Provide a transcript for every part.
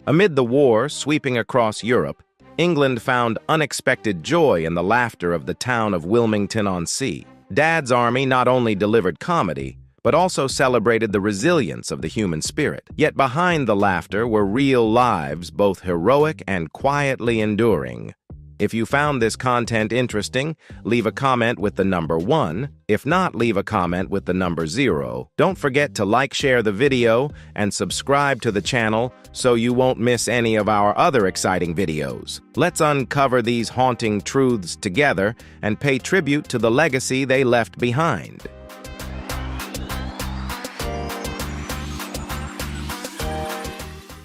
Amid the war sweeping across Europe, England found unexpected joy in the laughter of the town of Wilmington-on-Sea. Dad's Army not only delivered comedy, but also celebrated the resilience of the human spirit. Yet behind the laughter were real lives, both heroic and quietly enduring. If you found this content interesting, leave a comment with the number 1. If not, leave a comment with the number 0. Don't forget to like, share the video, and subscribe to the channel so you won't miss any of our other exciting videos. Let's uncover these haunting truths together and pay tribute to the legacy they left behind.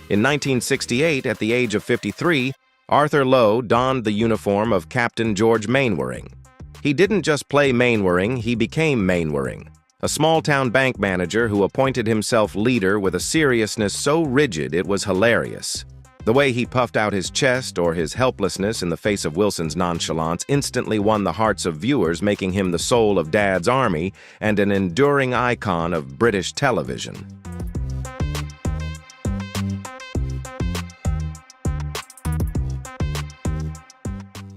In 1968, at the age of 53, Arthur Lowe donned the uniform of Captain George Mainwaring. He didn't just play Mainwaring, he became Mainwaring, a small-town bank manager who appointed himself leader with a seriousness so rigid it was hilarious. The way he puffed out his chest or his helplessness in the face of Wilson's nonchalance instantly won the hearts of viewers, making him the soul of Dad's Army and an enduring icon of British television.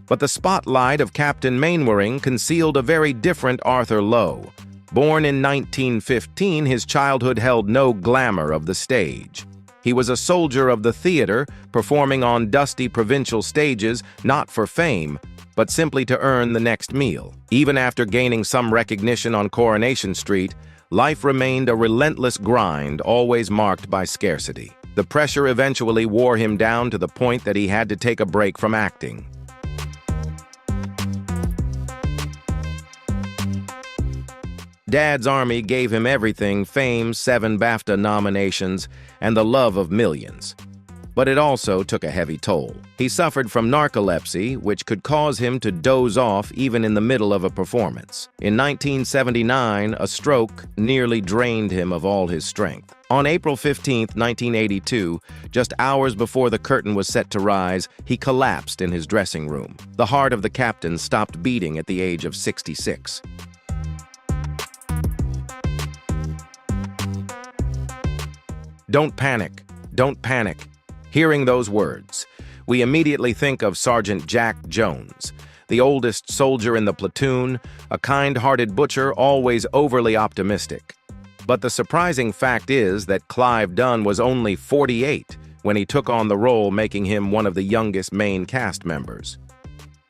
But the spotlight of Captain Mainwaring concealed a very different Arthur Lowe. Born in 1915, his childhood held no glamour of the stage. He was a soldier of the theater, performing on dusty provincial stages, not for fame, but simply to earn the next meal. Even after gaining some recognition on Coronation Street, life remained a relentless grind, always marked by scarcity. The pressure eventually wore him down to the point that he had to take a break from acting. Dad's Army gave him everything: fame, 7 BAFTA nominations, and the love of millions. But it also took a heavy toll. He suffered from narcolepsy, which could cause him to doze off even in the middle of a performance. In 1979, a stroke nearly drained him of all his strength. On April 15, 1982, just hours before the curtain was set to rise, he collapsed in his dressing room. The heart of the captain stopped beating at the age of 66. Don't panic, don't panic. Hearing those words, we immediately think of Sergeant Jack Jones, the oldest soldier in the platoon, a kind-hearted butcher, always overly optimistic. But the surprising fact is that Clive Dunn was only 48 when he took on the role, making him one of the youngest main cast members.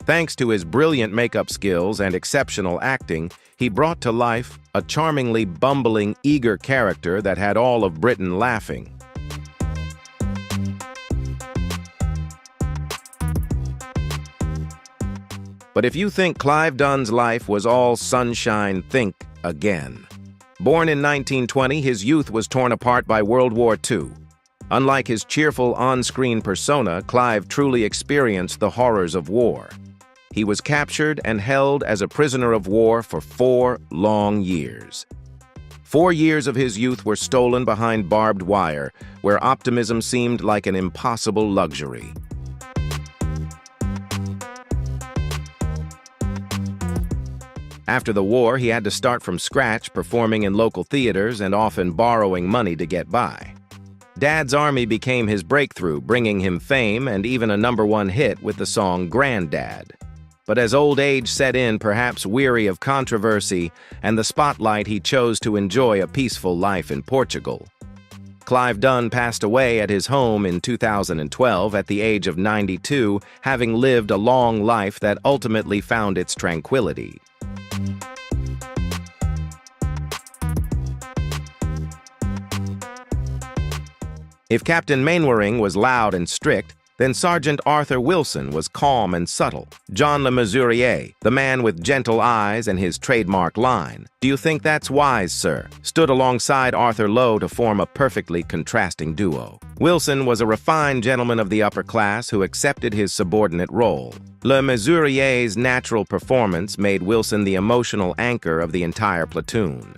Thanks to his brilliant makeup skills and exceptional acting, he brought to life a charmingly bumbling, eager character that had all of Britain laughing. But if you think Clive Dunn's life was all sunshine, think again. Born in 1920, his youth was torn apart by World War II. Unlike his cheerful on-screen persona, Clive truly experienced the horrors of war. He was captured and held as a prisoner of war for 4 long years. 4 years of his youth were stolen behind barbed wire, where optimism seemed like an impossible luxury. After the war, he had to start from scratch, performing in local theaters and often borrowing money to get by. Dad's Army became his breakthrough, bringing him fame and even a #1 hit with the song Granddad. But as old age set in, perhaps weary of controversy and the spotlight, he chose to enjoy a peaceful life in Portugal. Clive Dunn passed away at his home in 2012 at the age of 92, having lived a long life that ultimately found its tranquility. If Captain Mainwaring was loud and strict, then Sergeant Arthur Wilson was calm and subtle. John Le Mesurier, the man with gentle eyes and his trademark line, "Do you think that's wise, sir?" stood alongside Arthur Lowe to form a perfectly contrasting duo. Wilson was a refined gentleman of the upper class who accepted his subordinate role. Le Mesurier's natural performance made Wilson the emotional anchor of the entire platoon.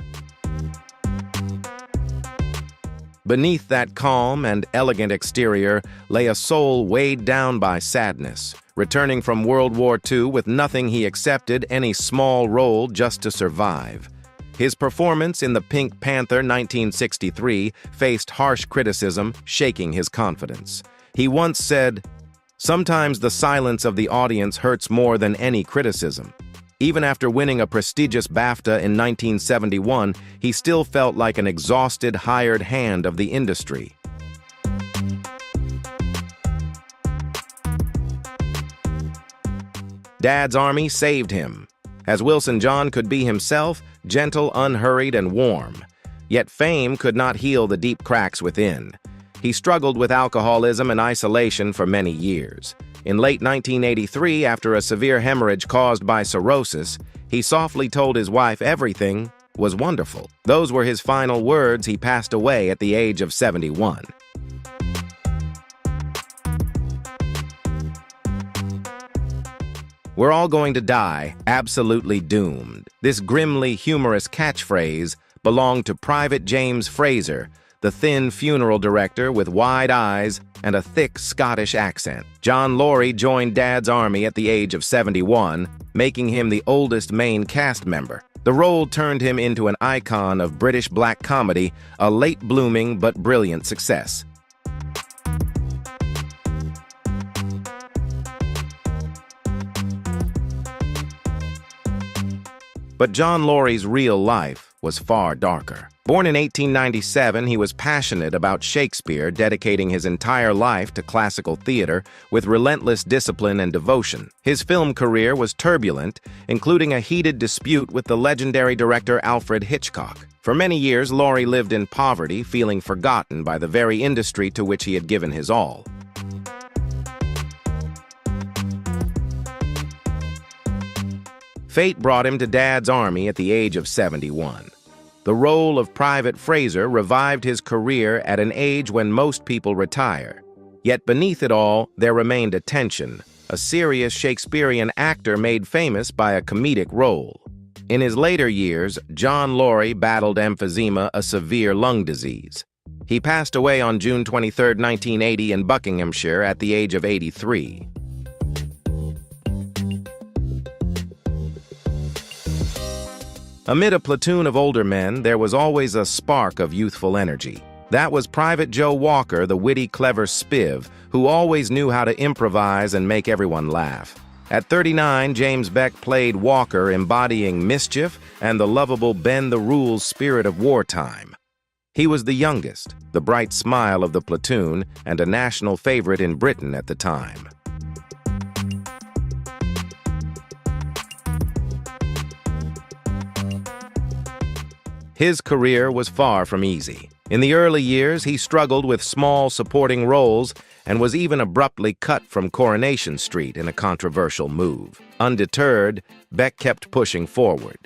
Beneath that calm and elegant exterior lay a soul weighed down by sadness, returning from World War II with nothing. He accepted any small role just to survive. His performance in The Pink Panther 1963 faced harsh criticism, shaking his confidence. He once said, "Sometimes the silence of the audience hurts more than any criticism." Even after winning a prestigious BAFTA in 1971, he still felt like an exhausted hired hand of the industry. Dad's Army saved him, as Wilson John could be himself, gentle, unhurried, and warm. Yet fame could not heal the deep cracks within. He struggled with alcoholism and isolation for many years. In late 1983, after a severe hemorrhage caused by cirrhosis, he softly told his wife everything was wonderful. Those were his final words. He passed away at the age of 71. "We're all going to die, absolutely doomed." This grimly humorous catchphrase belonged to Private James Fraser, the thin funeral director with wide eyes and a thick Scottish accent. John Laurie joined Dad's Army at the age of 71, making him the oldest main cast member. The role turned him into an icon of British black comedy, a late-blooming but brilliant success. But John Laurie's real life was far darker. Born in 1897, he was passionate about Shakespeare, dedicating his entire life to classical theater with relentless discipline and devotion. His film career was turbulent, including a heated dispute with the legendary director Alfred Hitchcock. For many years, Laurie lived in poverty, feeling forgotten by the very industry to which he had given his all. Fate brought him to Dad's Army at the age of 71. The role of Private Fraser revived his career at an age when most people retire. Yet beneath it all, there remained a tension, a serious Shakespearean actor made famous by a comedic role. In his later years, John Laurie battled emphysema, a severe lung disease. He passed away on June 23, 1980 in Buckinghamshire at the age of 83. Amid a platoon of older men, there was always a spark of youthful energy. That was Private Joe Walker, the witty, clever spiv, who always knew how to improvise and make everyone laugh. At 39, James Beck played Walker, embodying mischief and the lovable bend-the-rules spirit of wartime. He was the youngest, the bright smile of the platoon, and a national favorite in Britain at the time. His career was far from easy. In the early years, he struggled with small supporting roles and was even abruptly cut from Coronation Street in a controversial move. Undeterred, Beck kept pushing forward.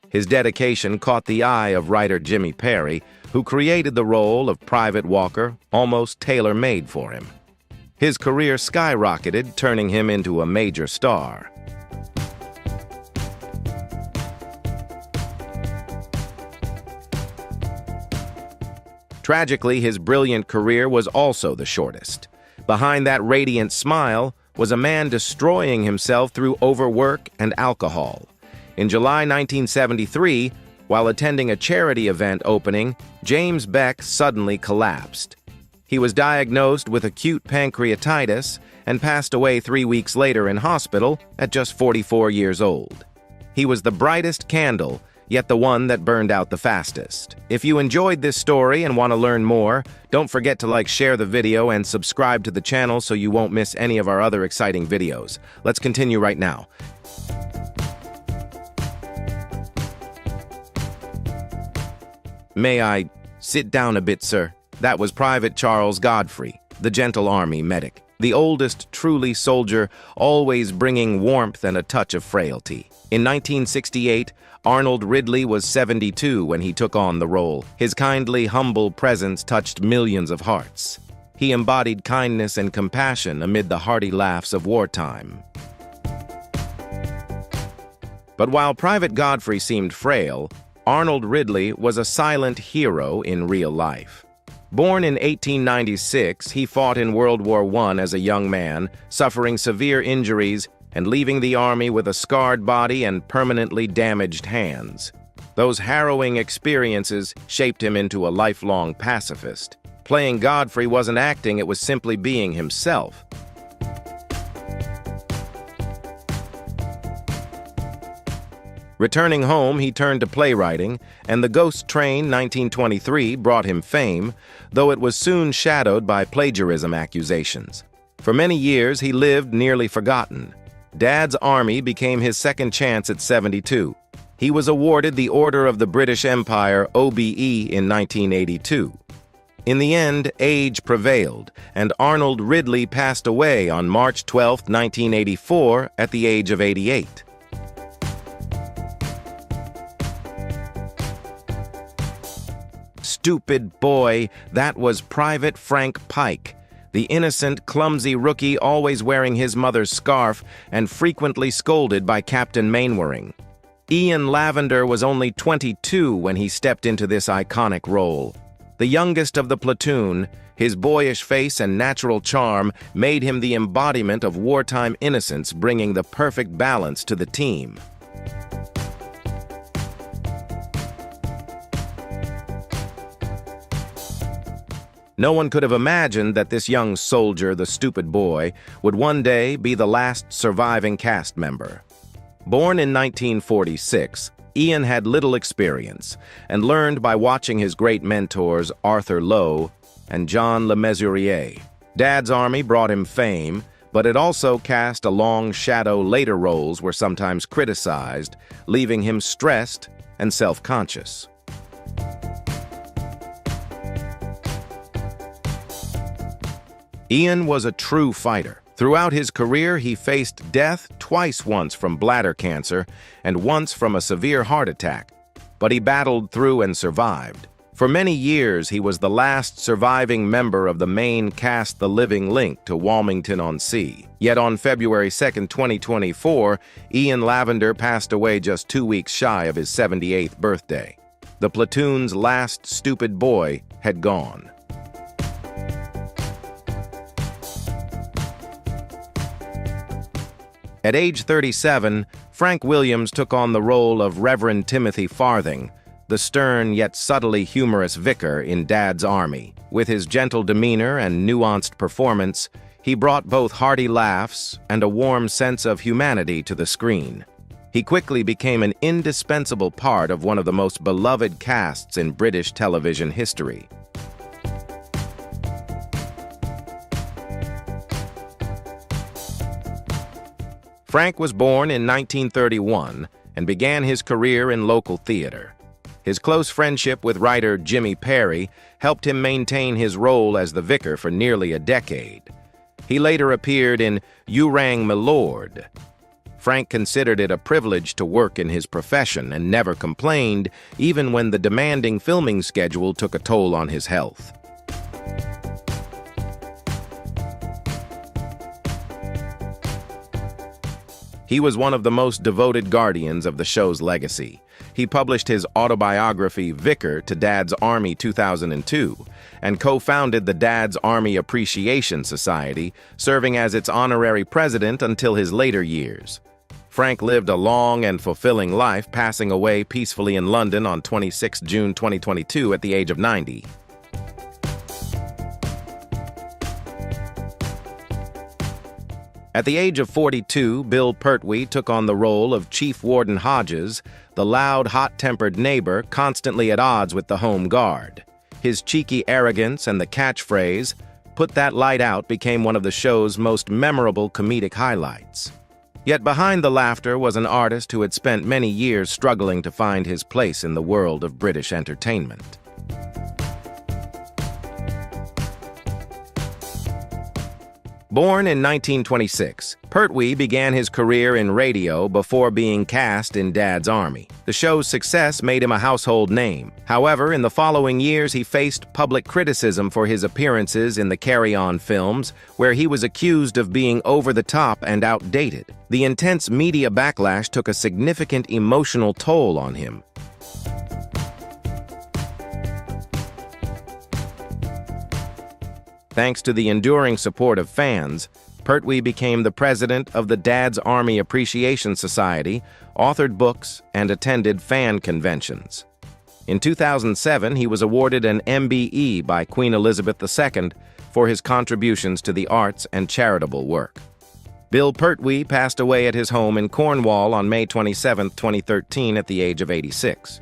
His dedication caught the eye of writer Jimmy Perry, who created the role of Private Walker almost tailor-made for him. His career skyrocketed, turning him into a major star. Tragically, his brilliant career was also the shortest. Behind that radiant smile was a man destroying himself through overwork and alcohol. In July 1973, while attending a charity event opening, James Beck suddenly collapsed. He was diagnosed with acute pancreatitis and passed away 3 weeks later in hospital at just 44 years old. He was the brightest candle, yet the one that burned out the fastest. If you enjoyed this story and want to learn more, don't forget to share the video, and subscribe to the channel so you won't miss any of our other exciting videos. Let's continue right now. May I sit down a bit, sir? That was Private Charles Godfrey, the gentle army medic, the oldest truly soldier, always bringing warmth and a touch of frailty. In 1968, Arnold Ridley was 72 when he took on the role. His kindly, humble presence touched millions of hearts. He embodied kindness and compassion amid the hearty laughs of wartime. But while Private Godfrey seemed frail, Arnold Ridley was a silent hero in real life. Born in 1896, he fought in World War I as a young man, suffering severe injuries and leaving the army with a scarred body and permanently damaged hands. Those harrowing experiences shaped him into a lifelong pacifist. Playing Godfrey wasn't acting, it was simply being himself. Returning home, he turned to playwriting, and The Ghost Train 1923 brought him fame, though it was soon shadowed by plagiarism accusations. For many years, he lived nearly forgotten. Dad's Army became his second chance at 72. He was awarded the Order of the British Empire, OBE, in 1982. In the end, age prevailed, and Arnold Ridley passed away on March 12, 1984, at the age of 88. Stupid boy, that was Private Frank Pike, the innocent, clumsy rookie always wearing his mother's scarf and frequently scolded by Captain Mainwaring. Ian Lavender was only 22 when he stepped into this iconic role. The youngest of the platoon, his boyish face and natural charm made him the embodiment of wartime innocence, bringing the perfect balance to the team. No one could have imagined that this young soldier, the stupid boy, would one day be the last surviving cast member. Born in 1946, Ian had little experience and learned by watching his great mentors Arthur Lowe and John Le Mesurier. Dad's Army brought him fame, but it also cast a long shadow. Later roles were sometimes criticized, leaving him stressed and self-conscious. Ian was a true fighter. Throughout his career, he faced death once from bladder cancer and once from a severe heart attack, but he battled through and survived. For many years, he was the last surviving member of the main cast, The Living Link to Walmington-on-Sea. Yet on February 2, 2024, Ian Lavender passed away just 2 weeks shy of his 78th birthday. The platoon's last stupid boy had gone. At age 37, Frank Williams took on the role of Reverend Timothy Farthing, the stern yet subtly humorous vicar in Dad's Army. With his gentle demeanor and nuanced performance, he brought both hearty laughs and a warm sense of humanity to the screen. He quickly became an indispensable part of one of the most beloved casts in British television history. Frank was born in 1931 and began his career in local theater. His close friendship with writer Jimmy Perry helped him maintain his role as the vicar for nearly a decade. He later appeared in You Rang My Lord. Frank considered it a privilege to work in his profession and never complained, even when the demanding filming schedule took a toll on his health. He was one of the most devoted guardians of the show's legacy. He published his autobiography, Vicar, to Dad's Army 2002, and co-founded the Dad's Army Appreciation Society, serving as its honorary president until his later years. Frank lived a long and fulfilling life, passing away peacefully in London on 26 June 2022 at the age of 90. At the age of 42, Bill Pertwee took on the role of Chief Warden Hodges, the loud, hot-tempered neighbor constantly at odds with the Home Guard. His cheeky arrogance and the catchphrase, "Put that light out," became one of the show's most memorable comedic highlights. Yet behind the laughter was an artist who had spent many years struggling to find his place in the world of British entertainment. Born in 1926, Pertwee began his career in radio before being cast in Dad's Army. The show's success made him a household name. However, in the following years, he faced public criticism for his appearances in the Carry On films, where he was accused of being over the top and outdated. The intense media backlash took a significant emotional toll on him. Thanks to the enduring support of fans, Pertwee became the president of the Dad's Army Appreciation Society, authored books, and attended fan conventions. In 2007, he was awarded an MBE by Queen Elizabeth II for his contributions to the arts and charitable work. Bill Pertwee passed away at his home in Cornwall on May 27, 2013, at the age of 86.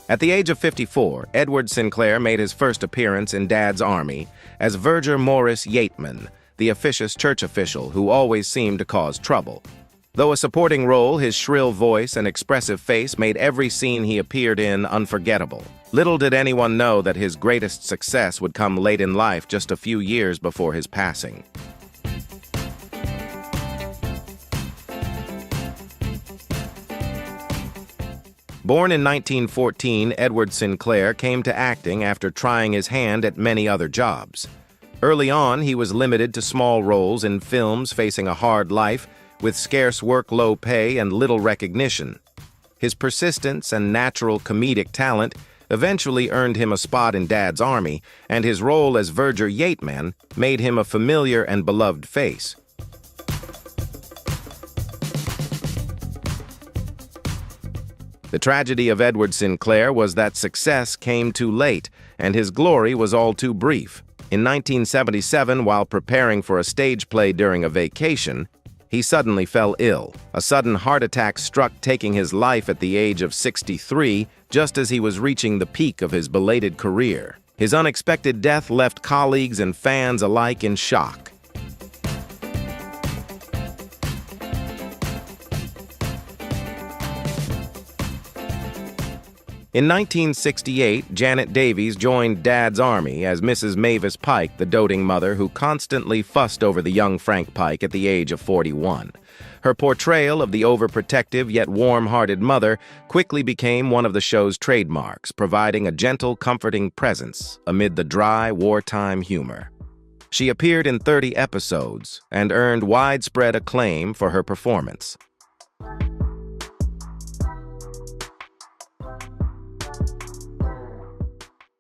At the age of 54, Edward Sinclair made his first appearance in Dad's Army as Verger Morris Yeatman, the officious church official who always seemed to cause trouble. Though a supporting role, his shrill voice and expressive face made every scene he appeared in unforgettable. Little did anyone know that his greatest success would come late in life, just a few years before his passing. Born in 1914, Edward Sinclair came to acting after trying his hand at many other jobs. Early on, he was limited to small roles in films facing a hard life, with scarce work, low pay, and little recognition. His persistence and natural comedic talent eventually earned him a spot in Dad's Army, and his role as Verger Yeatman made him a familiar and beloved face. The tragedy of Edward Sinclair was that success came too late, and his glory was all too brief. In 1977, while preparing for a stage play during a vacation, he suddenly fell ill. A sudden heart attack struck, taking his life at the age of 63, just as he was reaching the peak of his belated career. His unexpected death left colleagues and fans alike in shock. In 1968, Janet Davies joined Dad's Army as Mrs. Mavis Pike, the doting mother who constantly fussed over the young Frank Pike at the age of 41. Her portrayal of the overprotective yet warm-hearted mother quickly became one of the show's trademarks, providing a gentle, comforting presence amid the dry, wartime humor. She appeared in 30 episodes and earned widespread acclaim for her performance.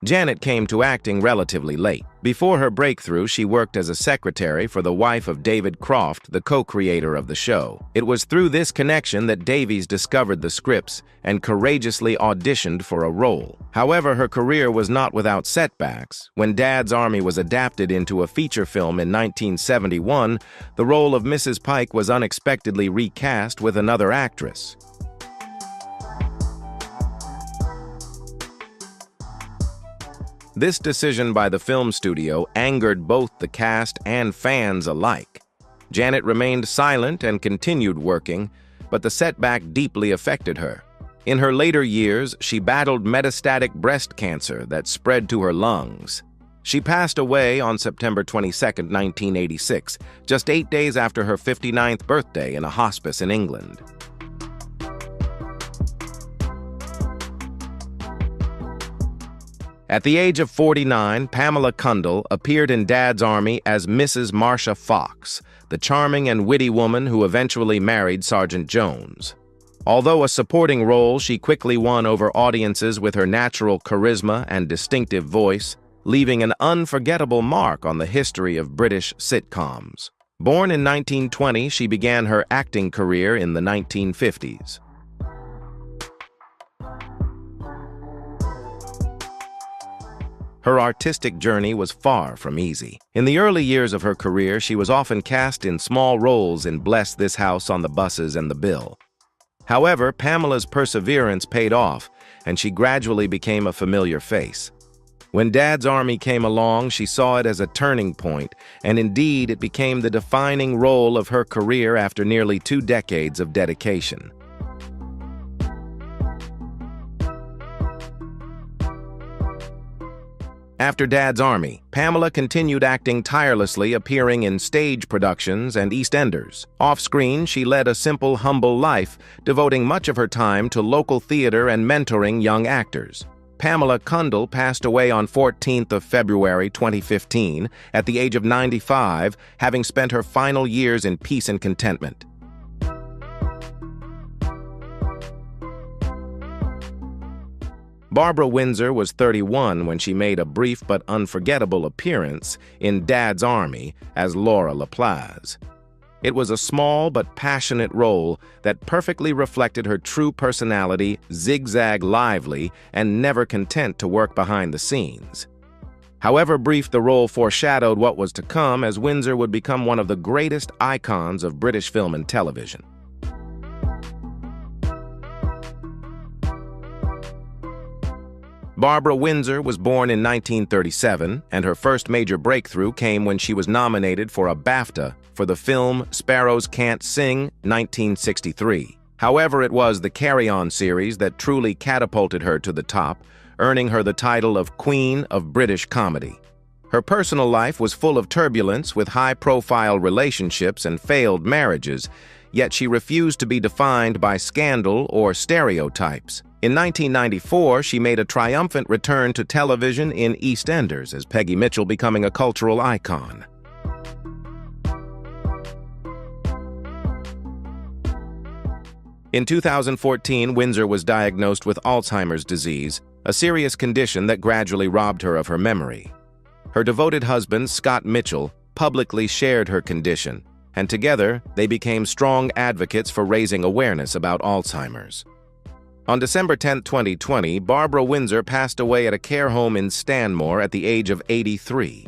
Janet came to acting relatively late. Before her breakthrough, she worked as a secretary for the wife of David Croft, the co-creator of the show. It was through this connection that Davies discovered the scripts and courageously auditioned for a role. However, her career was not without setbacks. When Dad's Army was adapted into a feature film in 1971, the role of Mrs. Pike was unexpectedly recast with another actress. This decision by the film studio angered both the cast and fans alike. Janet remained silent and continued working, but the setback deeply affected her. In her later years, she battled metastatic breast cancer that spread to her lungs. She passed away on September 22, 1986, just 8 days after her 59th birthday in a hospice in England. At the age of 49, Pamela Cundall appeared in Dad's Army as Mrs. Marcia Fox, the charming and witty woman who eventually married Sergeant Jones. Although a supporting role, she quickly won over audiences with her natural charisma and distinctive voice, leaving an unforgettable mark on the history of British sitcoms. Born in 1920, she began her acting career in the 1950s. Her artistic journey was far from easy. In the early years of her career, she was often cast in small roles in Bless This House on the Buses and the Bill. However, Pamela's perseverance paid off, and she gradually became a familiar face. When Dad's Army came along, she saw it as a turning point, and indeed it became the defining role of her career after nearly 2 decades of dedication. After Dad's Army, Pamela continued acting tirelessly, appearing in stage productions and EastEnders. Off-screen, she led a simple, humble life, devoting much of her time to local theater and mentoring young actors. Pamela Cundall passed away on 14th of February 2015 at the age of 95, having spent her final years in peace and contentment. Barbara Windsor was 31 when she made a brief but unforgettable appearance in Dad's Army as Laura LaPlace. It was a small but passionate role that perfectly reflected her true personality, zigzag lively, and never content to work behind the scenes. However brief, the role foreshadowed what was to come, as Windsor would become one of the greatest icons of British film and television. Barbara Windsor was born in 1937, and her first major breakthrough came when she was nominated for a BAFTA for the film Sparrows Can't Sing, 1963. However, it was the Carry On series that truly catapulted her to the top, earning her the title of Queen of British Comedy. Her personal life was full of turbulence, with high-profile relationships and failed marriages, yet she refused to be defined by scandal or stereotypes. In 1994, she made a triumphant return to television in EastEnders as Peggy Mitchell, becoming a cultural icon. In 2014, Windsor was diagnosed with Alzheimer's disease, a serious condition that gradually robbed her of her memory. Her devoted husband, Scott Mitchell, publicly shared her condition, and together they became strong advocates for raising awareness about Alzheimer's. On December 10, 2020, Barbara Windsor passed away at a care home in Stanmore at the age of 83.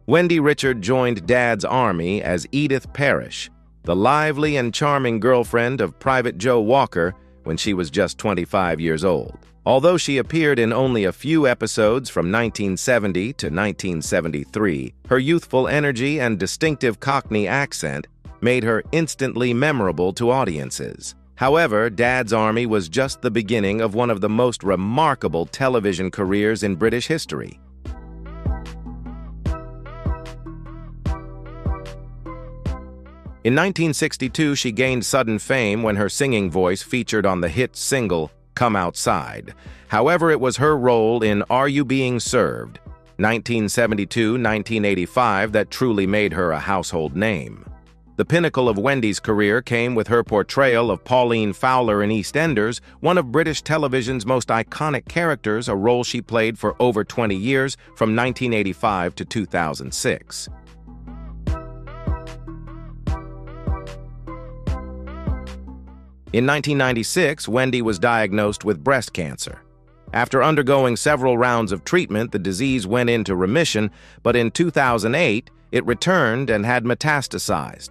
Wendy Richard joined Dad's Army as Edith Parrish, the lively and charming girlfriend of Private Joe Walker, when she was just 25 years old. Although she appeared in only a few episodes from 1970 to 1973, her youthful energy and distinctive Cockney accent made her instantly memorable to audiences. However, Dad's Army was just the beginning of one of the most remarkable television careers in British history. In 1962, she gained sudden fame when her singing voice featured on the hit single, Come Outside. However, it was her role in Are You Being Served, 1972-1985, that truly made her a household name. The pinnacle of Wendy's career came with her portrayal of Pauline Fowler in EastEnders, one of British television's most iconic characters, a role she played for over 20 years, from 1985 to 2006. In 1996, Wendy was diagnosed with breast cancer. After undergoing several rounds of treatment, the disease went into remission, but in 2008, it returned and had metastasized.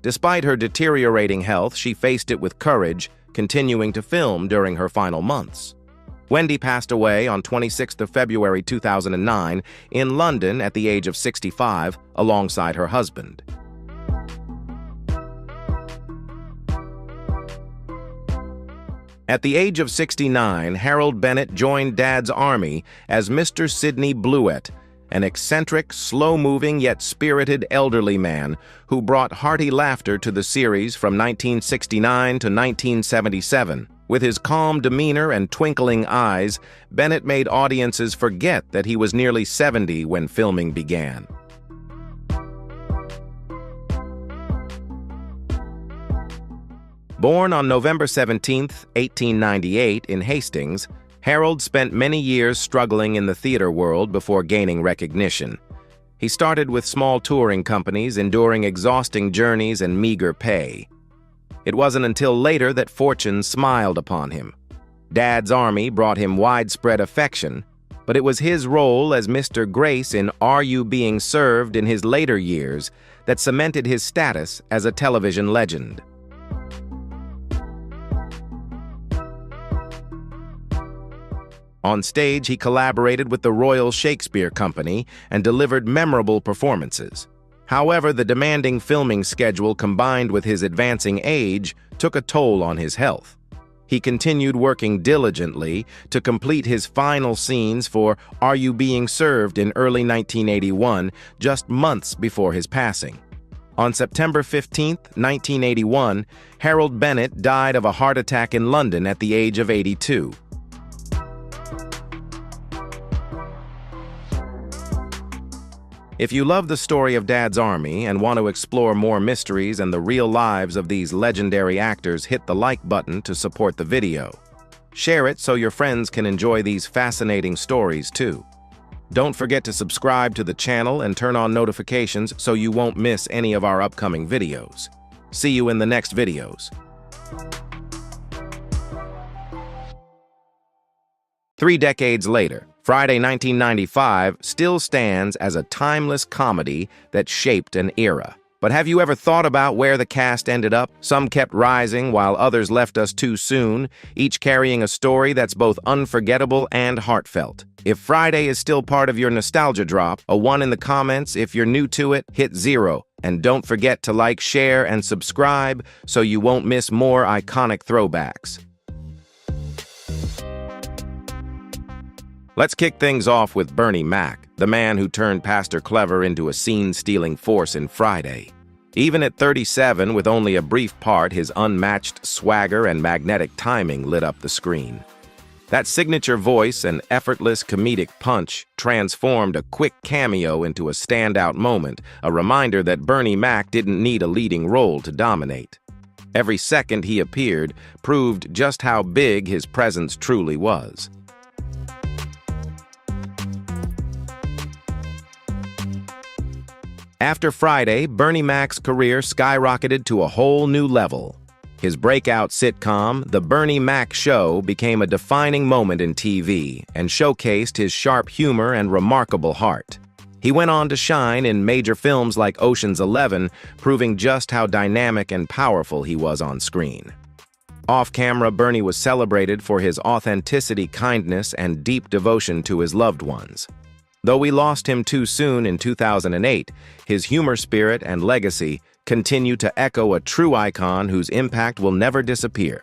Despite her deteriorating health, she faced it with courage, continuing to film during her final months. Wendy passed away on 26th of February 2009 in London at the age of 65, alongside her husband. At the age of 69, Harold Bennett joined Dad's Army as Mr. Sidney Bluett, an eccentric, slow-moving yet spirited elderly man who brought hearty laughter to the series from 1969 to 1977. With his calm demeanor and twinkling eyes, Bennett made audiences forget that he was nearly 70 when filming began. Born on November 17, 1898, in Hastings, Harold spent many years struggling in the theater world before gaining recognition. He started with small touring companies, enduring exhausting journeys and meager pay. It wasn't until later that fortune smiled upon him. Dad's Army brought him widespread affection, but it was his role as Mr. Grace in Are You Being Served in his later years that cemented his status as a television legend. On stage, he collaborated with the Royal Shakespeare Company and delivered memorable performances. However, the demanding filming schedule combined with his advancing age took a toll on his health. He continued working diligently to complete his final scenes for Are You Being Served in early 1981, just months before his passing. On September 15, 1981, Harold Bennett died of a heart attack in London at the age of 82. If you love the story of Dad's Army and want to explore more mysteries and the real lives of these legendary actors, hit the like button to support the video. Share it so your friends can enjoy these fascinating stories too. Don't forget to subscribe to the channel and turn on notifications so you won't miss any of our upcoming videos. See you in the next videos. 3 decades later, Friday 1995 still stands as a timeless comedy that shaped an era. But have you ever thought about where the cast ended up? Some kept rising while others left us too soon, each carrying a story that's both unforgettable and heartfelt. If Friday is still part of your nostalgia drop, a 1 in the comments. If you're new to it, hit 0. And don't forget to like, share, and subscribe so you won't miss more iconic throwbacks. Let's kick things off with Bernie Mac, the man who turned Pastor Clever into a scene-stealing force in Friday. Even at 37, with only a brief part, his unmatched swagger and magnetic timing lit up the screen. That signature voice and effortless comedic punch transformed a quick cameo into a standout moment, a reminder that Bernie Mac didn't need a leading role to dominate. Every second he appeared proved just how big his presence truly was. After Friday, Bernie Mac's career skyrocketed to a whole new level. His breakout sitcom, The Bernie Mac Show, became a defining moment in TV and showcased his sharp humor and remarkable heart. He went on to shine in major films like Ocean's 11, proving just how dynamic and powerful he was on screen. Off-camera, Bernie was celebrated for his authenticity, kindness, and deep devotion to his loved ones. Though we lost him too soon in 2008, his humor spirit and legacy continue to echo a true icon whose impact will never disappear.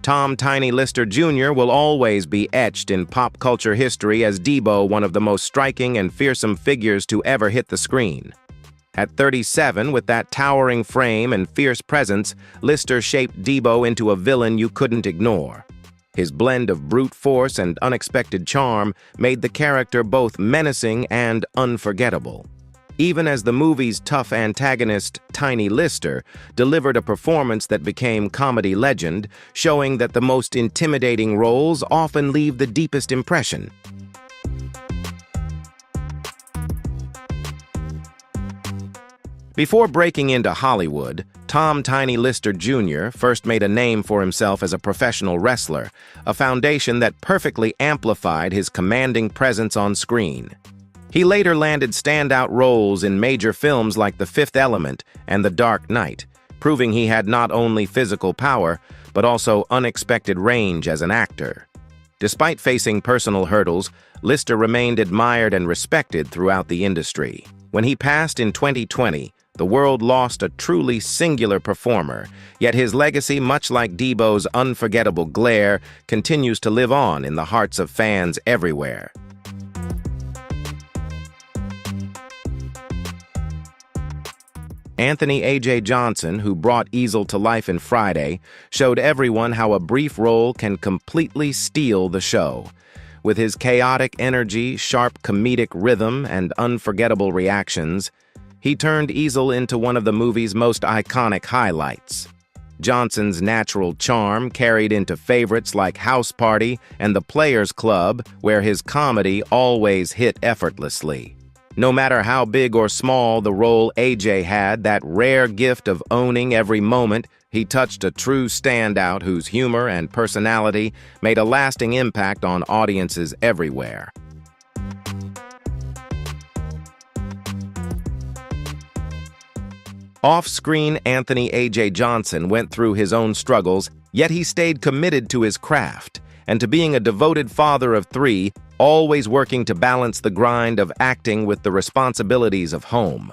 Tom "Tiny" Lister Jr. will always be etched in pop culture history as Debo, one of the most striking and fearsome figures to ever hit the screen. At 37, with that towering frame and fierce presence, Lister shaped Debo into a villain you couldn't ignore. His blend of brute force and unexpected charm made the character both menacing and unforgettable. Even as the movie's tough antagonist, Tiny Lister, delivered a performance that became comedy legend, showing that the most intimidating roles often leave the deepest impression. Before breaking into Hollywood, Tom "Tiny" Lister Jr. first made a name for himself as a professional wrestler, a foundation that perfectly amplified his commanding presence on screen. He later landed standout roles in major films like The Fifth Element and The Dark Knight, proving he had not only physical power, but also unexpected range as an actor. Despite facing personal hurdles, Lister remained admired and respected throughout the industry. When he passed in 2020, the world lost a truly singular performer, yet his legacy, much like Debo's unforgettable glare, continues to live on in the hearts of fans everywhere. Anthony A.J. Johnson, who brought Easel to life in Friday, showed everyone how a brief role can completely steal the show. With his chaotic energy, sharp comedic rhythm, and unforgettable reactions, he turned Easel into one of the movie's most iconic highlights. Johnson's natural charm carried into favorites like House Party and The Players Club, where his comedy always hit effortlessly. No matter how big or small the role AJ had, that rare gift of owning every moment, he touched a true standout whose humor and personality made a lasting impact on audiences everywhere. Off-screen, Anthony A.J. Johnson went through his own struggles, yet he stayed committed to his craft and to being a devoted father of 3, always working to balance the grind of acting with the responsibilities of home.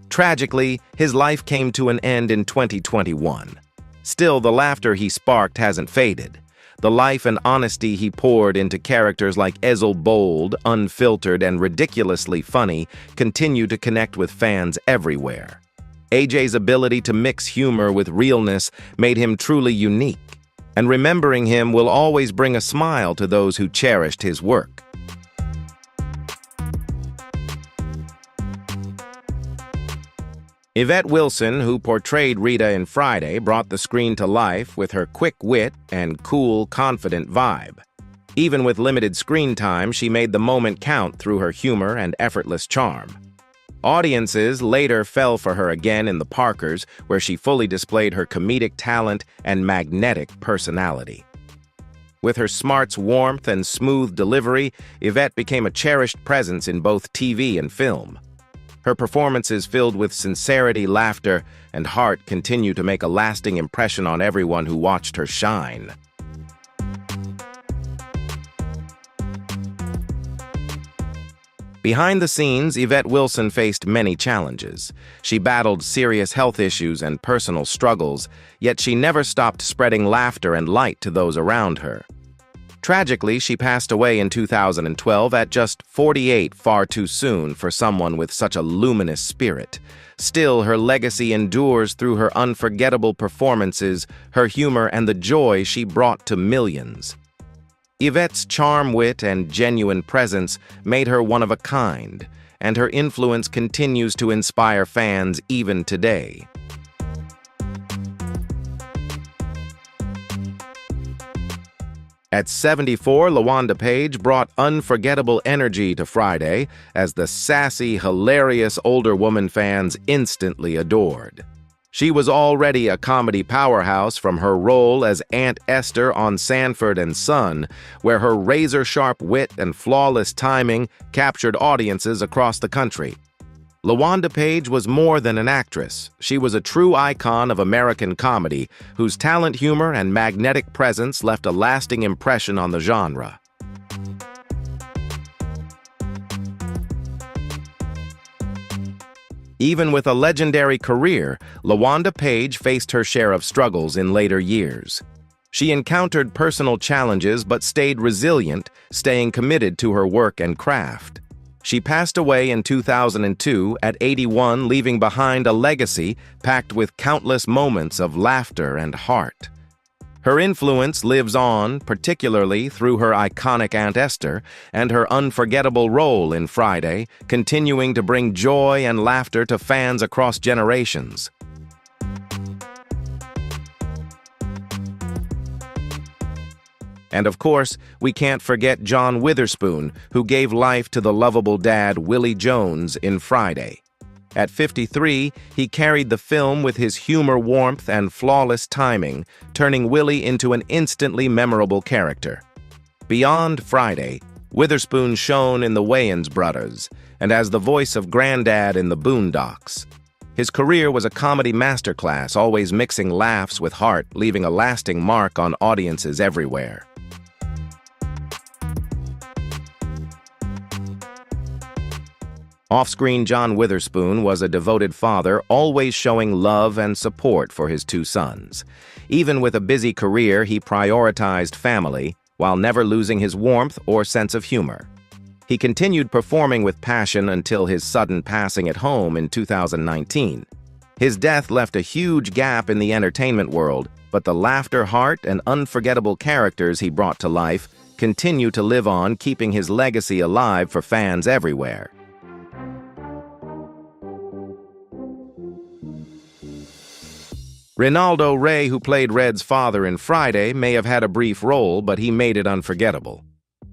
Tragically, his life came to an end in 2021. Still, the laughter he sparked hasn't faded. The life and honesty he poured into characters like Ezel Bold, unfiltered and ridiculously funny, continue to connect with fans everywhere. AJ's ability to mix humor with realness made him truly unique. and remembering him will always bring a smile to those who cherished his work. Yvette Wilson, who portrayed Rita in Friday, brought the screen to life with her quick wit and cool, confident vibe. Even with limited screen time, she made the moment count through her humor and effortless charm. Audiences later fell for her again in The Parkers, where she fully displayed her comedic talent and magnetic personality. With her smart's warmth and smooth delivery, Yvette became a cherished presence in both TV and film. Her performances filled with sincerity, laughter, and heart continue to make a lasting impression on everyone who watched her shine. Behind the scenes, Yvette Wilson faced many challenges. She battled serious health issues and personal struggles, yet she never stopped spreading laughter and light to those around her. Tragically, she passed away in 2012 at just 48, far too soon for someone with such a luminous spirit. Still, her legacy endures through her unforgettable performances, her humor, and the joy she brought to millions. Yvette's charm, wit, and genuine presence made her one of a kind, and her influence continues to inspire fans even today. At 74, LaWanda Page brought unforgettable energy to Friday as the sassy, hilarious older woman fans instantly adored. She was already a comedy powerhouse from her role as Aunt Esther on Sanford and Son, where her razor-sharp wit and flawless timing captured audiences across the country. LaWanda Page was more than an actress. She was a true icon of American comedy, whose talent, humor, and magnetic presence left a lasting impression on the genre. Even with a legendary career, LaWanda Page faced her share of struggles in later years. She encountered personal challenges but stayed resilient, staying committed to her work and craft. She passed away in 2002 at 81, leaving behind a legacy packed with countless moments of laughter and heart. Her influence lives on, particularly through her iconic Aunt Esther and her unforgettable role in Friday, continuing to bring joy and laughter to fans across generations. And of course, we can't forget John Witherspoon, who gave life to the lovable dad Willie Jones in Friday. At 53, he carried the film with his humor, warmth, and flawless timing, turning Willie into an instantly memorable character. Beyond Friday, Witherspoon shone in the Wayans Brothers, and as the voice of Granddad in the Boondocks. His career was a comedy masterclass, always mixing laughs with heart, leaving a lasting mark on audiences everywhere. Off-screen, John Witherspoon was a devoted father, always showing love and support for his two sons. Even with a busy career, he prioritized family, while never losing his warmth or sense of humor. He continued performing with passion until his sudden passing at home in 2019. His death left a huge gap in the entertainment world, but the laughter, heart, and unforgettable characters he brought to life continue to live on, keeping his legacy alive for fans everywhere. Ronaldo Ray, who played Red's father in Friday, may have had a brief role, but he made it unforgettable.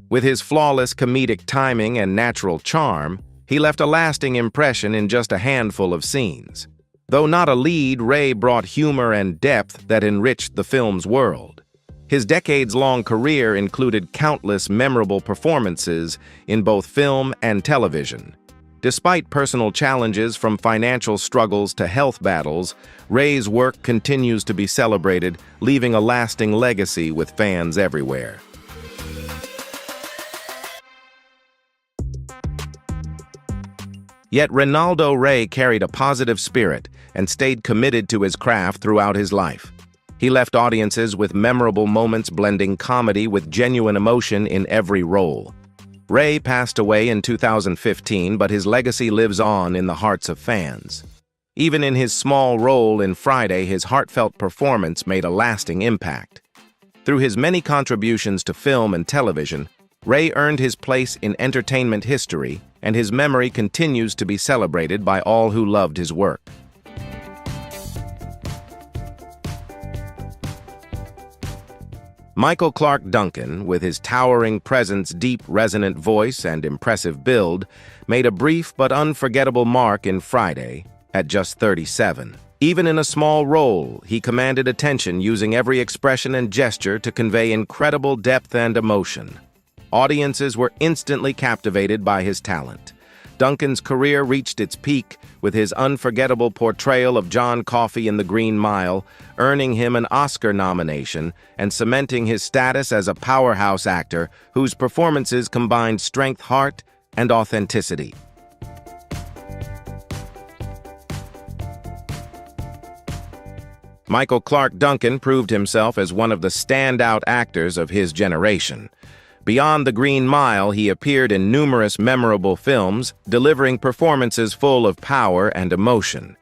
With his flawless comedic timing and natural charm, he left a lasting impression in just a handful of scenes. Though not a lead, Ray brought humor and depth that enriched the film's world. His decades-long career included countless memorable performances in both film and television. Despite personal challenges from financial struggles to health battles, Ray's work continues to be celebrated, leaving a lasting legacy with fans everywhere. Yet Ronaldo Ray carried a positive spirit and stayed committed to his craft throughout his life. He left audiences with memorable moments, blending comedy with genuine emotion in every role. Ray passed away in 2015, but his legacy lives on in the hearts of fans. Even in his small role in Friday, his heartfelt performance made a lasting impact. Through his many contributions to film and television, Ray earned his place in entertainment history, and his memory continues to be celebrated by all who loved his work. Michael Clarke Duncan, with his towering presence, deep, resonant voice, and impressive build, made a brief but unforgettable mark in Friday at just 37. Even in a small role, he commanded attention, using every expression and gesture to convey incredible depth and emotion. Audiences were instantly captivated by his talent. Duncan's career reached its peak with his unforgettable portrayal of John Coffey in The Green Mile, earning him an Oscar nomination and cementing his status as a powerhouse actor whose performances combined strength, heart, and authenticity. Michael Clarke Duncan proved himself as one of the standout actors of his generation. Beyond The Green Mile, he appeared in numerous memorable films, delivering performances full of power and emotion.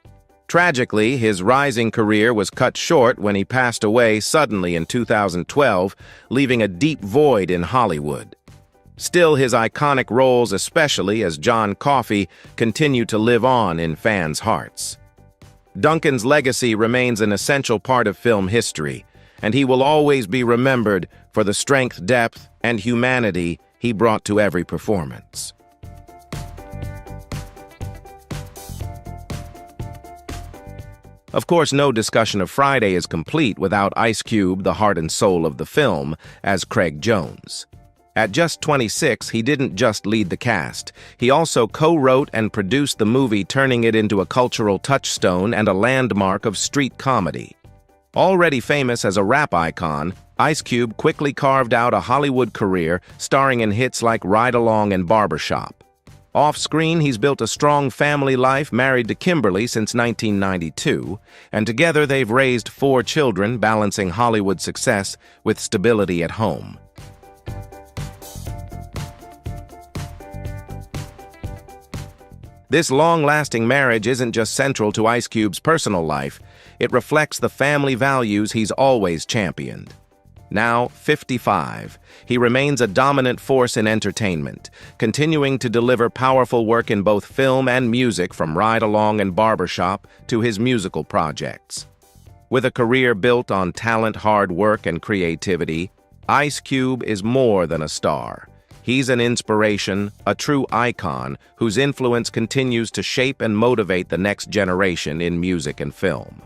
Tragically, his rising career was cut short when he passed away suddenly in 2012, leaving a deep void in Hollywood. Still, his iconic roles, especially as John Coffey, continue to live on in fans' hearts. Duncan's legacy remains an essential part of film history, and he will always be remembered for the strength, depth, and humanity he brought to every performance. Of course, no discussion of Friday is complete without Ice Cube, the heart and soul of the film, as Craig Jones. At just 26, he didn't just lead the cast. He also co-wrote and produced the movie, turning it into a cultural touchstone and a landmark of street comedy. Already famous as a rap icon, Ice Cube quickly carved out a Hollywood career, starring in hits like Ride Along and Barbershop. Off-screen, he's built a strong family life, married to Kimberly since 1992, and together they've raised 4 children, balancing Hollywood success with stability at home. This long-lasting marriage isn't just central to Ice Cube's personal life, it reflects the family values he's always championed. Now 55, he remains a dominant force in entertainment, continuing to deliver powerful work in both film and music, from Ride Along and Barbershop to his musical projects. With a career built on talent, hard work, and creativity, Ice Cube is more than a star. He's an inspiration, a true icon, whose influence continues to shape and motivate the next generation in music and film.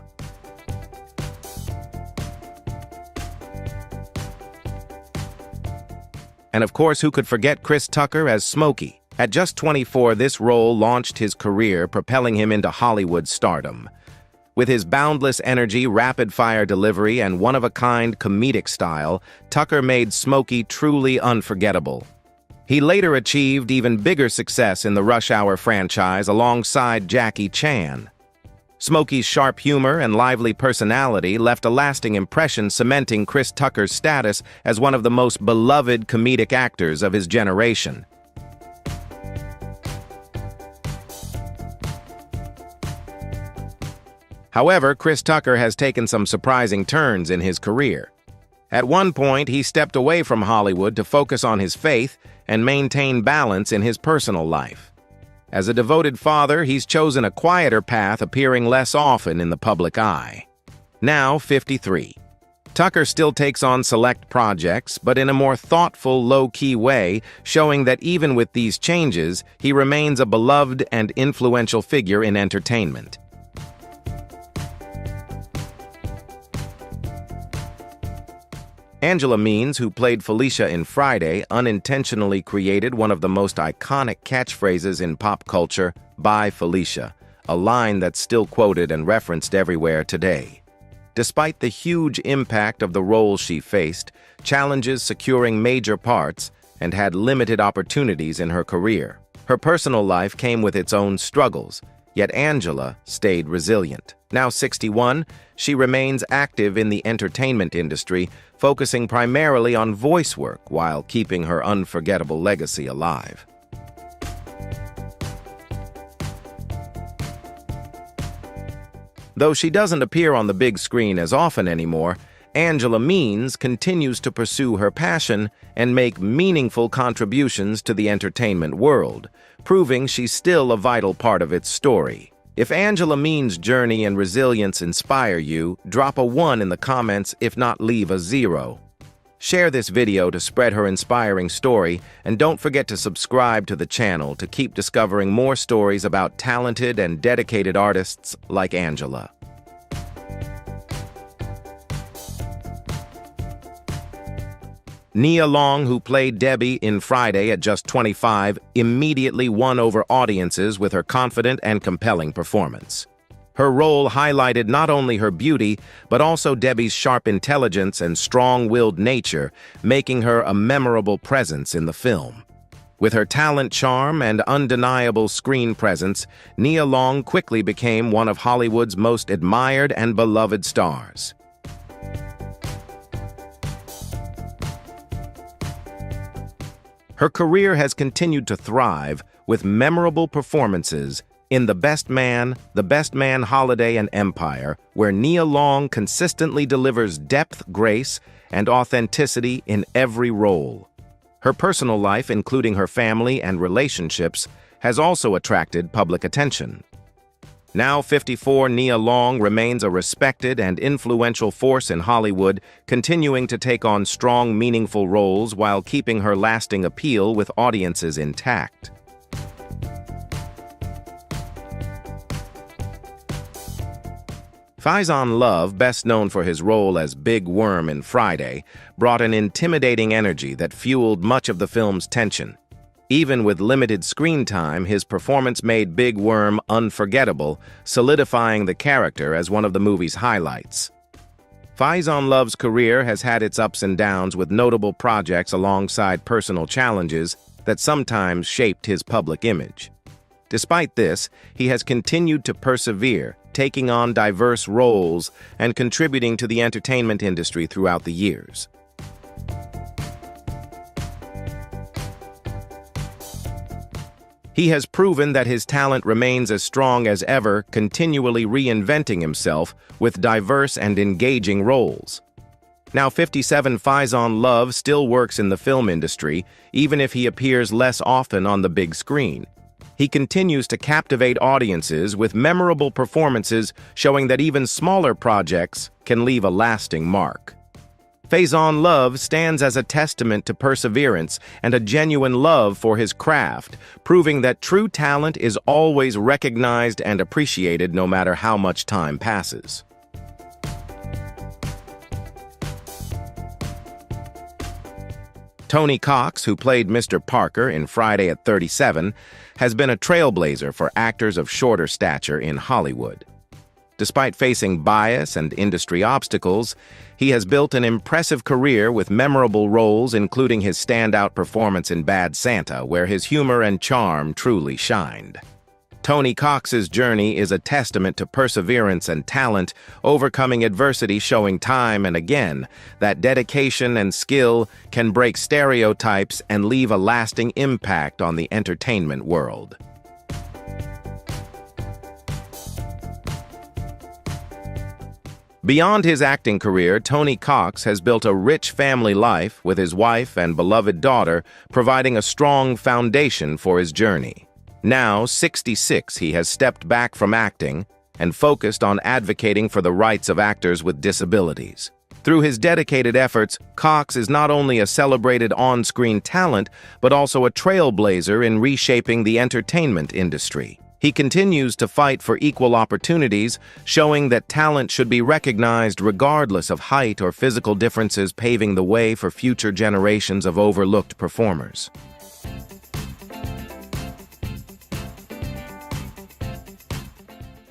And of course, who could forget Chris Tucker as Smokey? At just 24, this role launched his career, propelling him into Hollywood stardom. With his boundless energy, rapid-fire delivery, and one-of-a-kind comedic style, Tucker made Smokey truly unforgettable. He later achieved even bigger success in the Rush Hour franchise alongside Jackie Chan. Smokey's sharp humor and lively personality left a lasting impression, cementing Chris Tucker's status as one of the most beloved comedic actors of his generation. However, Chris Tucker has taken some surprising turns in his career. At one point, he stepped away from Hollywood to focus on his faith and maintain balance in his personal life. As a devoted father, he's chosen a quieter path, appearing less often in the public eye. Now 53. Tucker still takes on select projects, but in a more thoughtful, low-key way, showing that even with these changes, he remains a beloved and influential figure in entertainment. Angela Means, who played Felicia in Friday, unintentionally created one of the most iconic catchphrases in pop culture, "Bye, Felicia," a line that's still quoted and referenced everywhere today. Despite the huge impact of the role she faced, challenges securing major parts, and had limited opportunities in her career, her personal life came with its own struggles, yet Angela stayed resilient. Now 61, she remains active in the entertainment industry, focusing primarily on voice work while keeping her unforgettable legacy alive. Though she doesn't appear on the big screen as often anymore, Angela Means continues to pursue her passion and make meaningful contributions to the entertainment world, proving she's still a vital part of its story. If Angela Means' journey and resilience inspire you, drop a 1 in the comments, if not leave a 0. Share this video to spread her inspiring story, and don't forget to subscribe to the channel to keep discovering more stories about talented and dedicated artists like Angela. Nia Long, who played Debbie in Friday at just 25, immediately won over audiences with her confident and compelling performance. Her role highlighted not only her beauty, but also Debbie's sharp intelligence and strong-willed nature, making her a memorable presence in the film. With her talent, charm, and undeniable screen presence, Nia Long quickly became one of Hollywood's most admired and beloved stars. Her career has continued to thrive with memorable performances in The Best Man, Holiday, and Empire, where Nia Long consistently delivers depth, grace, and authenticity in every role. Her personal life, including her family and relationships, has also attracted public attention. Now 54, Nia Long remains a respected and influential force in Hollywood, continuing to take on strong, meaningful roles while keeping her lasting appeal with audiences intact. Faizon Love, best known for his role as Big Worm in Friday, brought an intimidating energy that fueled much of the film's tension. Even with limited screen time, his performance made Big Worm unforgettable, solidifying the character as one of the movie's highlights. Faizon Love's career has had its ups and downs, with notable projects alongside personal challenges that sometimes shaped his public image. Despite this, he has continued to persevere, taking on diverse roles and contributing to the entertainment industry throughout the years. He has proven that his talent remains as strong as ever, continually reinventing himself with diverse and engaging roles. Now 57, Faizon Love still works in the film industry, even if he appears less often on the big screen. He continues to captivate audiences with memorable performances, showing that even smaller projects can leave a lasting mark. Faizon Love stands as a testament to perseverance and a genuine love for his craft, proving that true talent is always recognized and appreciated no matter how much time passes. Tony Cox, who played Mr. Parker in Friday at 37, has been a trailblazer for actors of shorter stature in Hollywood. Despite facing bias and industry obstacles, he has built an impressive career with memorable roles, including his standout performance in Bad Santa, where his humor and charm truly shined. Tony Cox's journey is a testament to perseverance and talent, overcoming adversity, showing time and again that dedication and skill can break stereotypes and leave a lasting impact on the entertainment world. Beyond his acting career, Tony Cox has built a rich family life with his wife and beloved daughter, providing a strong foundation for his journey. Now 66, he has stepped back from acting and focused on advocating for the rights of actors with disabilities. Through his dedicated efforts, Cox is not only a celebrated on-screen talent, but also a trailblazer in reshaping the entertainment industry. He continues to fight for equal opportunities, showing that talent should be recognized regardless of height or physical differences, paving the way for future generations of overlooked performers.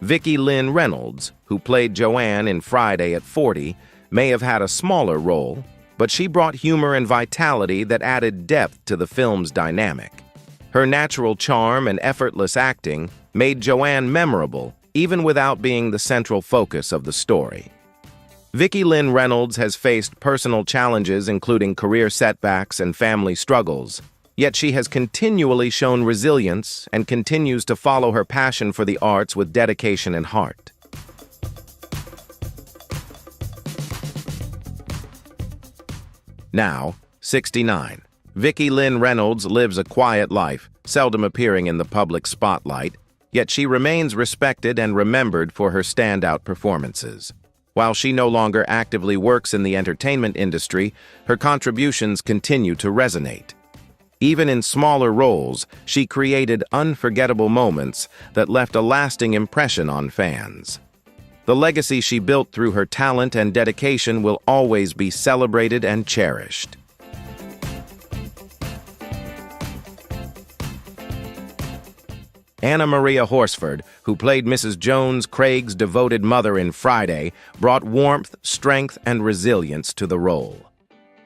Vicki Lynn Reynolds, who played Joanne in Friday at 40, may have had a smaller role, but she brought humor and vitality that added depth to the film's dynamic. Her natural charm and effortless acting made Joanne memorable, even without being the central focus of the story. Vicki Lynn Reynolds has faced personal challenges, including career setbacks and family struggles, yet she has continually shown resilience and continues to follow her passion for the arts with dedication and heart. Now, 69. Vicki Lynn Reynolds lives a quiet life, seldom appearing in the public spotlight, yet she remains respected and remembered for her standout performances. While she no longer actively works in the entertainment industry, her contributions continue to resonate. Even in smaller roles, she created unforgettable moments that left a lasting impression on fans. The legacy she built through her talent and dedication will always be celebrated and cherished. Anna Maria Horsford, who played Mrs. Jones, Craig's devoted mother in Friday, brought warmth, strength, and resilience to the role.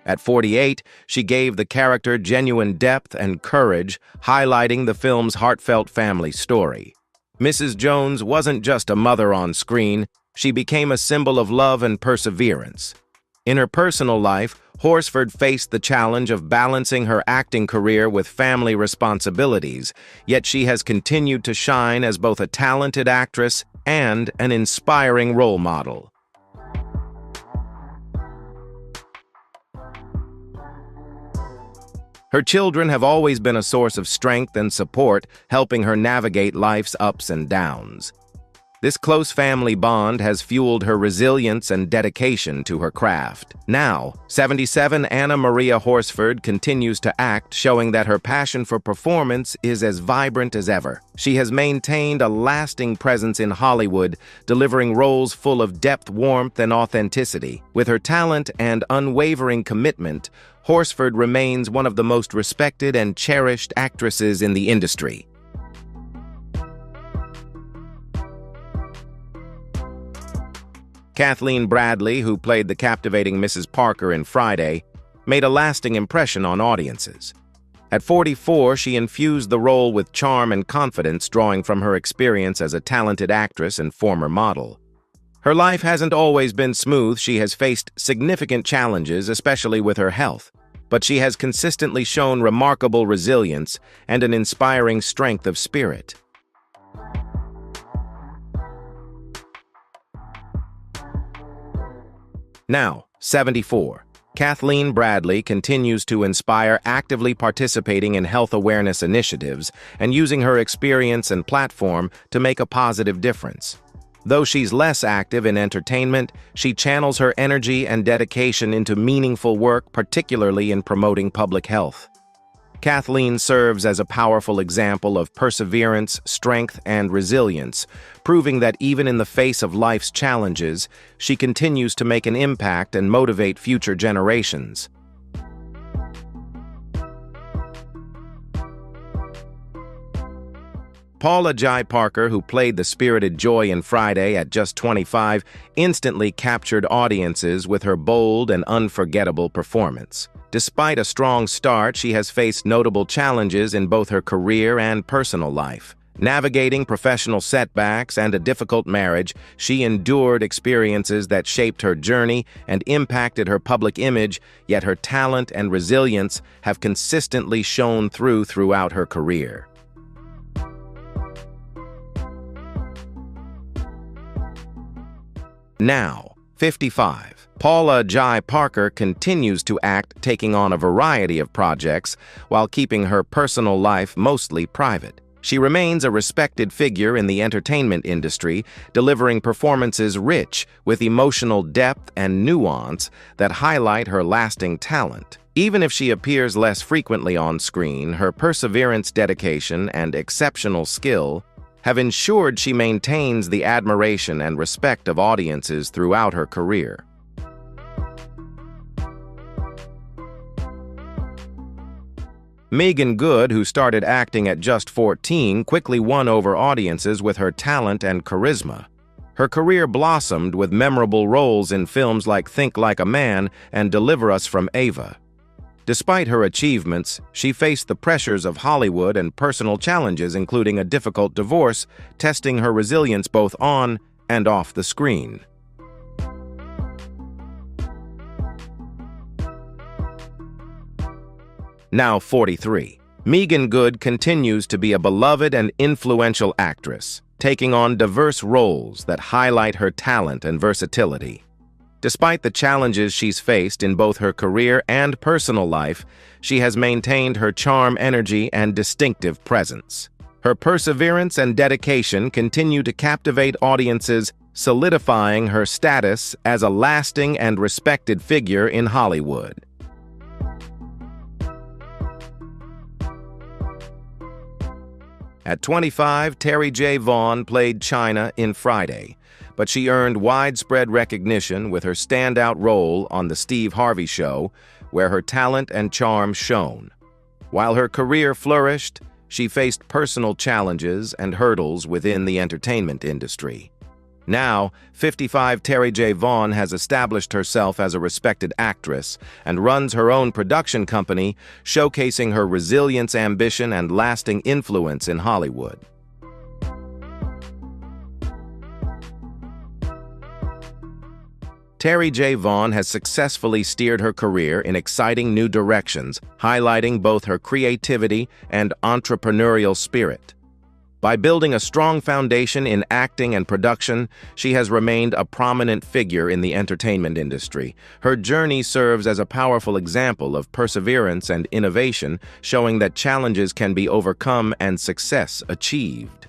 At 48, she gave the character genuine depth and courage, highlighting the film's heartfelt family story. Mrs. Jones wasn't just a mother on screen, she became a symbol of love and perseverance. In her personal life, Horsford faced the challenge of balancing her acting career with family responsibilities, yet she has continued to shine as both a talented actress and an inspiring role model. Her children have always been a source of strength and support, helping her navigate life's ups and downs. This close family bond has fueled her resilience and dedication to her craft. Now, 77, Anna Maria Horsford continues to act, showing that her passion for performance is as vibrant as ever. She has maintained a lasting presence in Hollywood, delivering roles full of depth, warmth, and authenticity. With her talent and unwavering commitment, Horsford remains one of the most respected and cherished actresses in the industry. Kathleen Bradley, who played the captivating Mrs. Parker in Friday, made a lasting impression on audiences. At 44, she infused the role with charm and confidence, drawing from her experience as a talented actress and former model. Her life hasn't always been smooth. She has faced significant challenges, especially with her health, but she has consistently shown remarkable resilience and an inspiring strength of spirit. Now, 74. Kathleen Bradley continues to inspire, actively participating in health awareness initiatives and using her experience and platform to make a positive difference. Though she's less active in entertainment, she channels her energy and dedication into meaningful work, particularly in promoting public health. Kathleen serves as a powerful example of perseverance, strength, and resilience, proving that even in the face of life's challenges, she continues to make an impact and motivate future generations. Paula Jai Parker, who played the spirited Joy in Friday at just 25, instantly captured audiences with her bold and unforgettable performance. Despite a strong start, she has faced notable challenges in both her career and personal life. Navigating professional setbacks and a difficult marriage, she endured experiences that shaped her journey and impacted her public image, yet her talent and resilience have consistently shone throughout her career. Now, 55. Paula Jai Parker continues to act, taking on a variety of projects while keeping her personal life mostly private. She remains a respected figure in the entertainment industry, delivering performances rich with emotional depth and nuance that highlight her lasting talent. Even if she appears less frequently on screen, her perseverance, dedication, and exceptional skill have ensured she maintains the admiration and respect of audiences throughout her career. Meagan Good, who started acting at just 14, quickly won over audiences with her talent and charisma. Her career blossomed with memorable roles in films like Think Like a Man and Deliver Us from Ava. Despite her achievements, she faced the pressures of Hollywood and personal challenges, including a difficult divorce, testing her resilience both on and off the screen. Now 43. Meagan Good continues to be a beloved and influential actress, taking on diverse roles that highlight her talent and versatility. Despite the challenges she's faced in both her career and personal life, she has maintained her charm, energy, and distinctive presence. Her perseverance and dedication continue to captivate audiences, solidifying her status as a lasting and respected figure in Hollywood. At 25, Terry J. Vaughn played China in Friday, but she earned widespread recognition with her standout role on The Steve Harvey Show, where her talent and charm shone. While her career flourished, she faced personal challenges and hurdles within the entertainment industry. Now, 55 Terry J. Vaughn has established herself as a respected actress and runs her own production company, showcasing her resilience, ambition, and lasting influence in Hollywood. Terry J. Vaughn has successfully steered her career in exciting new directions, highlighting both her creativity and entrepreneurial spirit. By building a strong foundation in acting and production, she has remained a prominent figure in the entertainment industry. Her journey serves as a powerful example of perseverance and innovation, showing that challenges can be overcome and success achieved.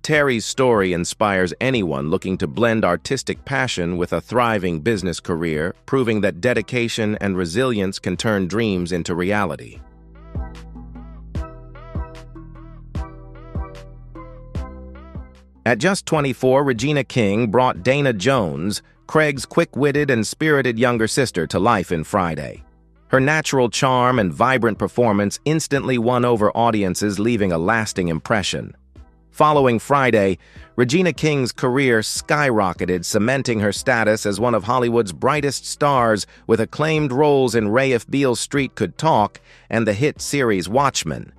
Terry's story inspires anyone looking to blend artistic passion with a thriving business career, proving that dedication and resilience can turn dreams into reality. At just 24, Regina King brought Dana Jones, Craig's quick-witted and spirited younger sister, to life in Friday. Her natural charm and vibrant performance instantly won over audiences, leaving a lasting impression. Following Friday, Regina King's career skyrocketed, cementing her status as one of Hollywood's brightest stars, with acclaimed roles in Ray F. Beale's Street Could Talk and the hit series Watchmen.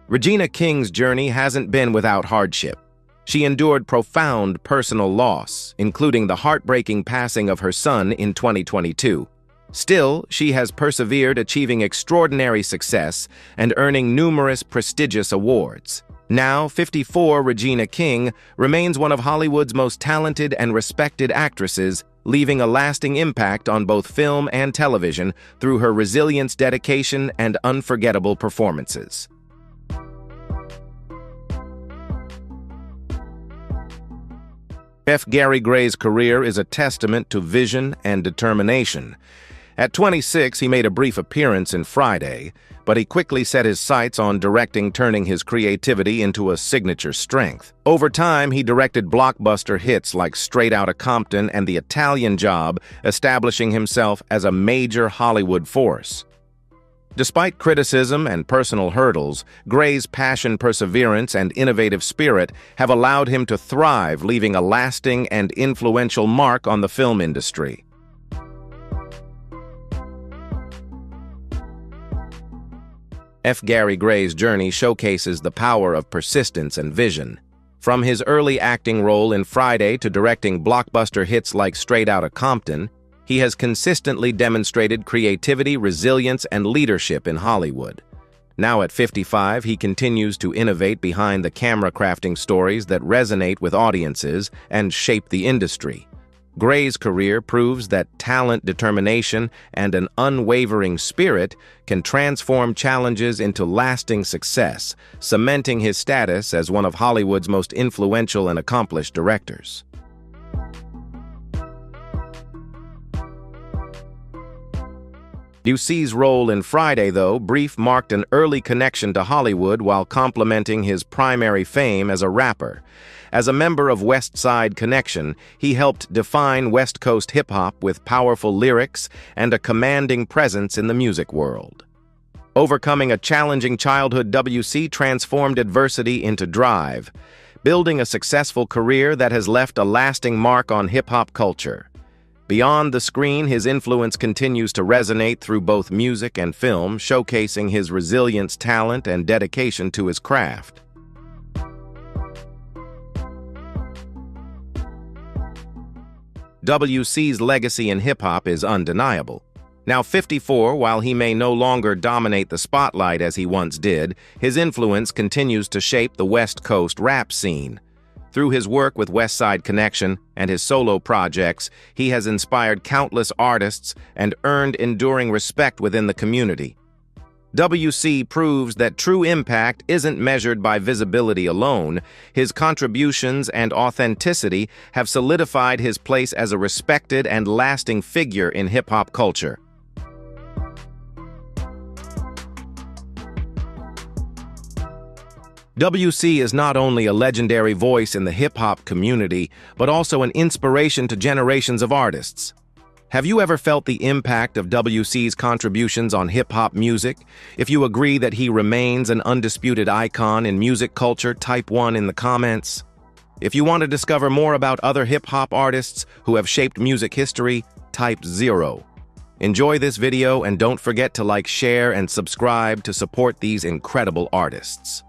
Regina King's journey hasn't been without hardship. She endured profound personal loss, including the heartbreaking passing of her son in 2022. Still, she has persevered, achieving extraordinary success and earning numerous prestigious awards. Now, 54, Regina King remains one of Hollywood's most talented and respected actresses, leaving a lasting impact on both film and television through her resilience, dedication, and unforgettable performances. F. Gary Gray's career is a testament to vision and determination. At 26, he made a brief appearance in Friday, but he quickly set his sights on directing, turning his creativity into a signature strength. Over time, he directed blockbuster hits like Straight Outta Compton and The Italian Job, establishing himself as a major Hollywood force. Despite criticism and personal hurdles, Gray's passion, perseverance, and innovative spirit have allowed him to thrive, leaving a lasting and influential mark on the film industry. F. Gary Gray's journey showcases the power of persistence and vision. From his early acting role in Friday to directing blockbuster hits like Straight Outta Compton, he has consistently demonstrated creativity, resilience, and leadership in Hollywood. Now at 55, he continues to innovate behind the camera, crafting stories that resonate with audiences and shape the industry. Gray's career proves that talent, determination, and an unwavering spirit can transform challenges into lasting success, cementing his status as one of Hollywood's most influential and accomplished directors. Busey's role in Friday, though brief, marked an early connection to Hollywood while complementing his primary fame as a rapper. As a member of West Side Connection, he helped define West Coast hip-hop with powerful lyrics and a commanding presence in the music world. Overcoming a challenging childhood, WC transformed adversity into drive, building a successful career that has left a lasting mark on hip-hop culture. Beyond the screen, his influence continues to resonate through both music and film, showcasing his resilience, talent, and dedication to his craft. WC's legacy in hip-hop is undeniable. Now 54, while he may no longer dominate the spotlight as he once did, his influence continues to shape the West Coast rap scene. Through his work with West Side Connection and his solo projects, he has inspired countless artists and earned enduring respect within the community. WC proves that true impact isn't measured by visibility alone. His contributions and authenticity have solidified his place as a respected and lasting figure in hip-hop culture. WC is not only a legendary voice in the hip-hop community, but also an inspiration to generations of artists. Have you ever felt the impact of WC's contributions on hip-hop music? If you agree that he remains an undisputed icon in music culture, type 1 in the comments. If you want to discover more about other hip-hop artists who have shaped music history, type 0. Enjoy this video and don't forget to like, share, and subscribe to support these incredible artists.